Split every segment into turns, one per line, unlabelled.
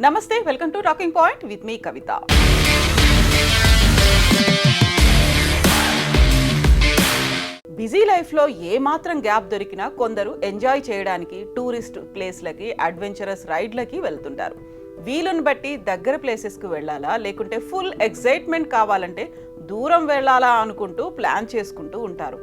నమస్తే, welcome to talking point with me Kavitha. Busy లైఫ్లో ఏమాత్రం గ్యాప్ దొరికినా కొందరు ఎంజాయ్ చేయడానికి టూరిస్ట్ ప్లేస్లకి, అడ్వెంచరస్ రైడ్లకి వెళ్తుంటారు. వీలును బట్టి దగ్గర ప్లేసెస్కి వెళ్ళాలా, లేకుంటే ఫుల్ ఎక్సైట్మెంట్ కావాలంటే దూరం వెళ్ళాలా అనుకుంటూ ప్లాన్ చేసుకుంటూ ఉంటారు.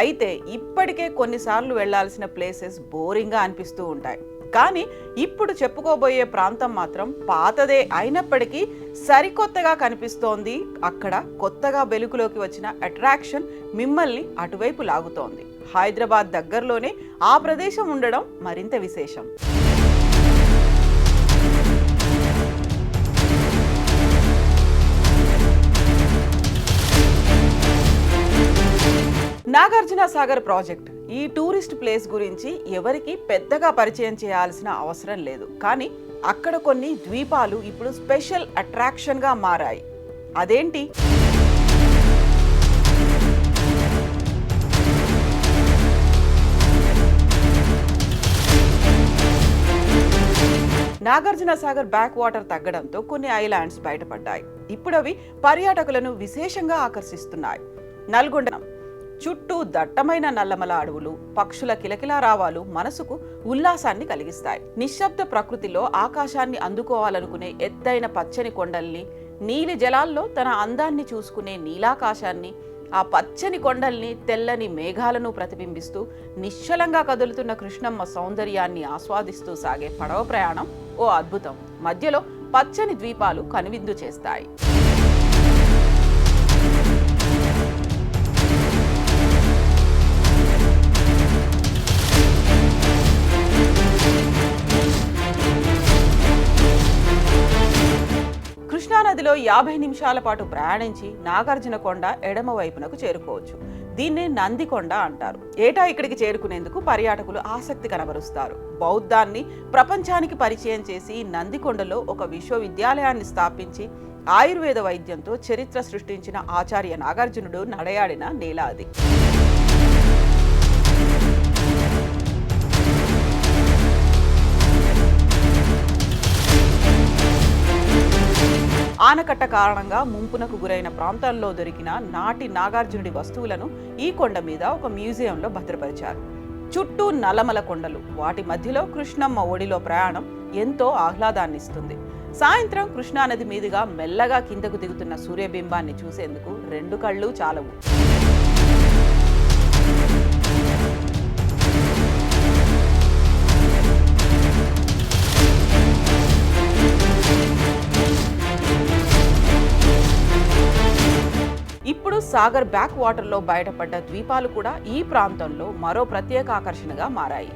అయితే ఇప్పటికే కొన్నిసార్లు వెళ్లాల్సిన ప్లేసెస్ బోరింగ్గా అనిపిస్తూ ఉంటాయి. కానీ ఇప్పుడు చెప్పుకోబోయే ప్రాంతం మాత్రం పాతదే అయినప్పటికీ సరికొత్తగా కనిపిస్తోంది. అక్కడ కొత్తగా వెలుగులోకి వచ్చిన అట్రాక్షన్ మిమ్మల్ని అటువైపు లాగుతోంది. హైదరాబాద్ దగ్గరలోనే ఆ ప్రదేశం ఉండడం మరింత విశేషం. నాగార్జున సాగర్ ప్రాజెక్ట్. ఈ టూరిస్ట్ ప్లేస్ గురించి ఎవరికి పెద్దగా పరిచయం చేయాల్సిన అవసరం లేదు. కానీ అక్కడ కొన్ని ద్వీపాలు ఇప్పుడు స్పెషల్ అట్రాక్షన్గా మారాయి. అదేంటి? నాగార్జున సాగర్ బ్యాక్ వాటర్ తగ్గడంతో కొన్ని ఐలాండ్స్ బయటపడ్డాయి. ఇప్పుడు అవి పర్యాటకులను విశేషంగా ఆకర్షిస్తున్నాయి. నల్గొండ చుట్టూ దట్టమైన నల్లమల అడవులు, పక్షుల కిలకిలారావాలు మనసుకు ఉల్లాసాన్ని కలిగిస్తాయి. నిశ్శబ్ద ప్రకృతిలో ఆకాశాన్ని అందుకోవాలనుకునే ఎత్తైన పచ్చని కొండల్ని, నీలి జలాల్లో తన అందాన్ని చూసుకునే నీలాకాశాన్ని, ఆ పచ్చని కొండల్ని, తెల్లని మేఘాలను ప్రతిబింబిస్తూ నిశ్చలంగా కదులుతున్న కృష్ణమ్మ సౌందర్యాన్ని ఆస్వాదిస్తూ సాగే పడవ ప్రయాణం ఓ అద్భుతం. మధ్యలో పచ్చని ద్వీపాలు కనువిందు చేస్తాయి. కృష్ణానదిలో 50 నిమిషాల పాటు ప్రయాణించి నాగార్జునకొండ ఎడమ వైపునకు చేరుకోవచ్చు. దీన్నే నందికొండ అంటారు. ఏటా ఇక్కడికి చేరుకునేందుకు పర్యాటకులు ఆసక్తి కనబరుస్తారు. బౌద్ధాన్ని ప్రపంచానికి పరిచయం చేసి నందికొండలో ఒక విశ్వవిద్యాలయాన్ని స్థాపించి ఆయుర్వేద వైద్యంతో చరిత్ర సృష్టించిన ఆచార్య నాగార్జునుడు నడయాడిన నేల అది. ఆనకట్ట కారణంగా ముంపునకు గురైన ప్రాంతాల్లో దొరికిన నాటి నాగార్జునుడి వస్తువులను ఈ కొండ మీద ఒక మ్యూజియంలో భద్రపరిచారు. చుట్టూ నల్లమల కొండలు, వాటి మధ్యలో కృష్ణమ్మ ఒడిలో ప్రయాణం ఎంతో ఆహ్లాదాన్నిస్తుంది. సాయంత్రం కృష్ణానది మీదుగా మెల్లగా కిందకు దిగుతున్న సూర్యబింబాన్ని చూసేందుకు 2 కళ్ళు చాలవు. ఇప్పుడు సాగర్ బ్యాక్ వాటర్లో బయటపడ్డ ద్వీపాలు కూడా ఈ ప్రాంతంలో మరో ప్రత్యేక ఆకర్షణగా మారాయి.